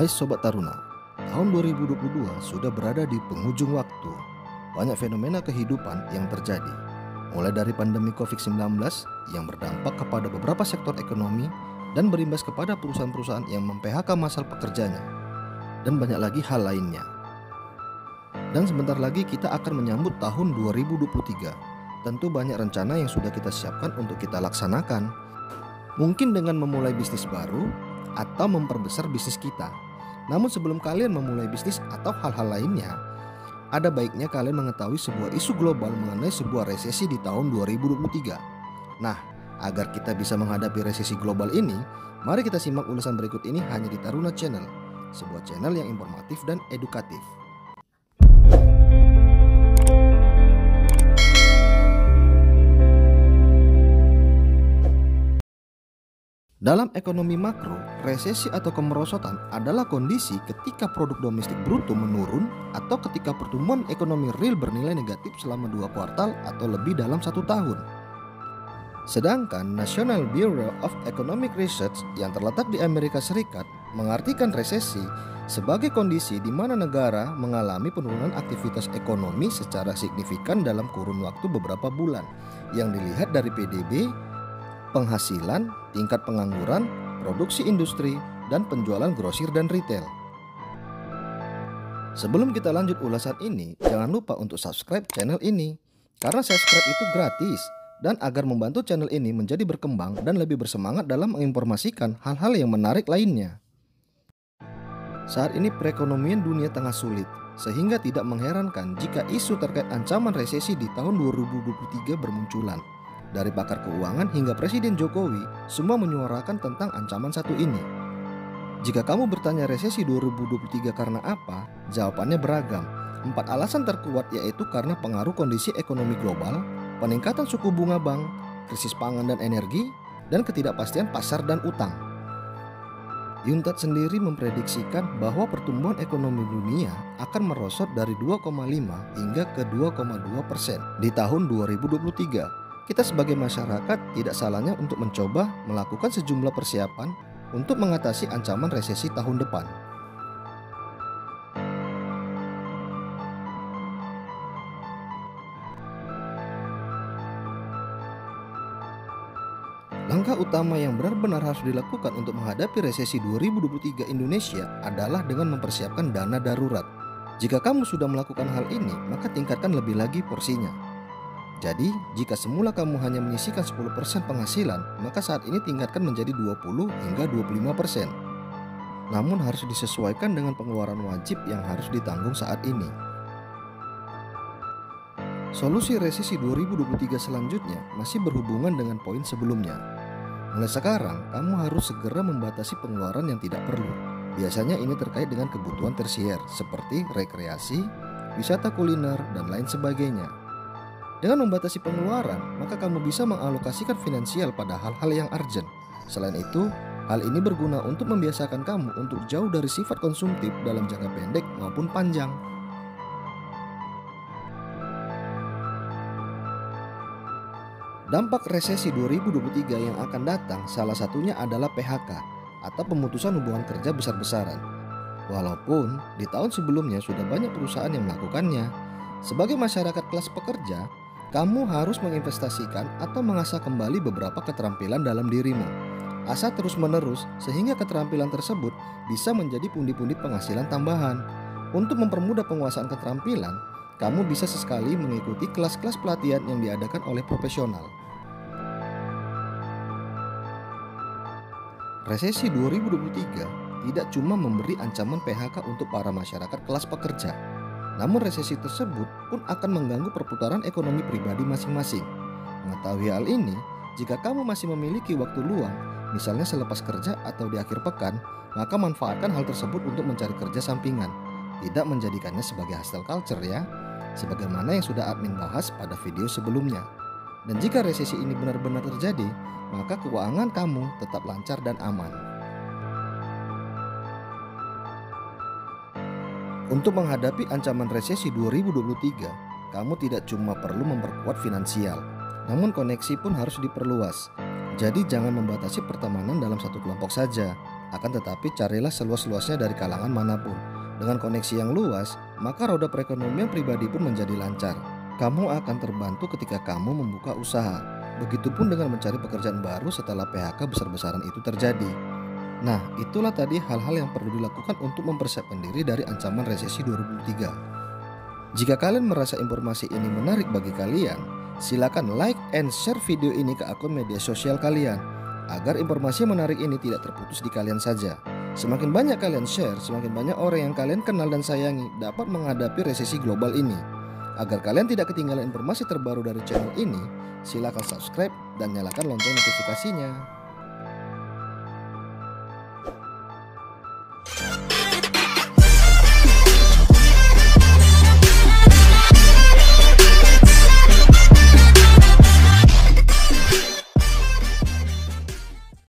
Hai Sobat Taruna, tahun 2022 sudah berada di penghujung waktu. Banyak fenomena kehidupan yang terjadi, mulai dari pandemi COVID-19 yang berdampak kepada beberapa sektor ekonomi dan berimbas kepada perusahaan-perusahaan yang mem-PHK massal pekerjanya, dan banyak lagi hal lainnya. Dan sebentar lagi kita akan menyambut tahun 2023. Tentu banyak rencana yang sudah kita siapkan untuk kita laksanakan. Mungkin dengan memulai bisnis baru atau memperbesar bisnis kita. Namun sebelum kalian memulai bisnis atau hal-hal lainnya, ada baiknya kalian mengetahui sebuah isu global mengenai sebuah resesi di tahun 2023. Nah, agar kita bisa menghadapi resesi global ini, mari kita simak ulasan berikut ini hanya di Taruna Channel, sebuah channel yang informatif dan edukatif. Dalam ekonomi makro, resesi atau kemerosotan adalah kondisi ketika produk domestik bruto menurun atau ketika pertumbuhan ekonomi real bernilai negatif selama 2 kuartal atau lebih dalam 1 tahun. Sedangkan National Bureau of Economic Research yang terletak di Amerika Serikat mengartikan resesi sebagai kondisi di mana negara mengalami penurunan aktivitas ekonomi secara signifikan dalam kurun waktu beberapa bulan yang dilihat dari PDB, penghasilan, tingkat pengangguran, produksi industri, dan penjualan grosir dan retail. Sebelum kita lanjut ulasan ini, jangan lupa untuk subscribe channel ini, karena subscribe itu gratis, dan agar membantu channel ini menjadi berkembang dan lebih bersemangat dalam menginformasikan hal-hal yang menarik lainnya. Saat ini perekonomian dunia tengah sulit, sehingga tidak mengherankan jika isu terkait ancaman resesi di tahun 2023 bermunculan. Dari pakar keuangan hingga Presiden Jokowi, semua menyuarakan tentang ancaman satu ini. Jika kamu bertanya resesi 2023 karena apa? Jawabannya beragam. 4 alasan terkuat yaitu karena pengaruh kondisi ekonomi global, peningkatan suku bunga bank, krisis pangan dan energi, dan ketidakpastian pasar dan utang. UNCTAD sendiri memprediksikan bahwa pertumbuhan ekonomi dunia akan merosot dari 2,5 hingga ke 2,2% di tahun 2023. Kita sebagai masyarakat tidak salahnya untuk mencoba melakukan sejumlah persiapan untuk mengatasi ancaman resesi tahun depan. Langkah utama yang benar-benar harus dilakukan untuk menghadapi resesi 2023 Indonesia adalah dengan mempersiapkan dana darurat. Jika kamu sudah melakukan hal ini, maka tingkatkan lebih lagi porsinya. Jadi, jika semula kamu hanya menyisihkan 10% penghasilan, maka saat ini tingkatkan menjadi 20 hingga 25%. Namun harus disesuaikan dengan pengeluaran wajib yang harus ditanggung saat ini. Solusi resesi 2023 selanjutnya masih berhubungan dengan poin sebelumnya. Mulai sekarang, kamu harus segera membatasi pengeluaran yang tidak perlu. Biasanya ini terkait dengan kebutuhan tersier seperti rekreasi, wisata kuliner, dan lain sebagainya. Dengan membatasi pengeluaran, maka kamu bisa mengalokasikan finansial pada hal-hal yang urgent. Selain itu, hal ini berguna untuk membiasakan kamu untuk jauh dari sifat konsumtif dalam jangka pendek maupun panjang. Dampak resesi 2023 yang akan datang salah satunya adalah PHK atau pemutusan hubungan kerja besar-besaran. Walaupun di tahun sebelumnya sudah banyak perusahaan yang melakukannya, sebagai masyarakat kelas pekerja, kamu harus menginvestasikan atau mengasah kembali beberapa keterampilan dalam dirimu. Asah terus-menerus sehingga keterampilan tersebut bisa menjadi pundi-pundi penghasilan tambahan. Untuk mempermudah penguasaan keterampilan, kamu bisa sesekali mengikuti kelas-kelas pelatihan yang diadakan oleh profesional. Resesi 2023 tidak cuma memberi ancaman PHK untuk para masyarakat kelas pekerja. Namun resesi tersebut pun akan mengganggu perputaran ekonomi pribadi masing-masing. Mengetahui hal ini, jika kamu masih memiliki waktu luang, misalnya selepas kerja atau di akhir pekan, maka manfaatkan hal tersebut untuk mencari kerja sampingan. Tidak menjadikannya sebagai hustle culture ya, sebagaimana yang sudah admin bahas pada video sebelumnya. Dan jika resesi ini benar-benar terjadi, maka keuangan kamu tetap lancar dan aman. Untuk menghadapi ancaman resesi 2023, kamu tidak cuma perlu memperkuat finansial, namun koneksi pun harus diperluas. Jadi jangan membatasi pertemanan dalam satu kelompok saja. Akan tetapi carilah seluas-luasnya dari kalangan manapun. Dengan koneksi yang luas, maka roda perekonomian pribadi pun menjadi lancar. Kamu akan terbantu ketika kamu membuka usaha. Begitupun dengan mencari pekerjaan baru setelah PHK besar-besaran itu terjadi. Nah, itulah tadi hal-hal yang perlu dilakukan untuk mempersiapkan diri dari ancaman resesi 2023. Jika kalian merasa informasi ini menarik bagi kalian, silakan like and share video ini ke akun media sosial kalian, agar informasi menarik ini tidak terputus di kalian saja. Semakin banyak kalian share, semakin banyak orang yang kalian kenal dan sayangi dapat menghadapi resesi global ini. Agar kalian tidak ketinggalan informasi terbaru dari channel ini, silakan subscribe dan nyalakan lonceng notifikasinya.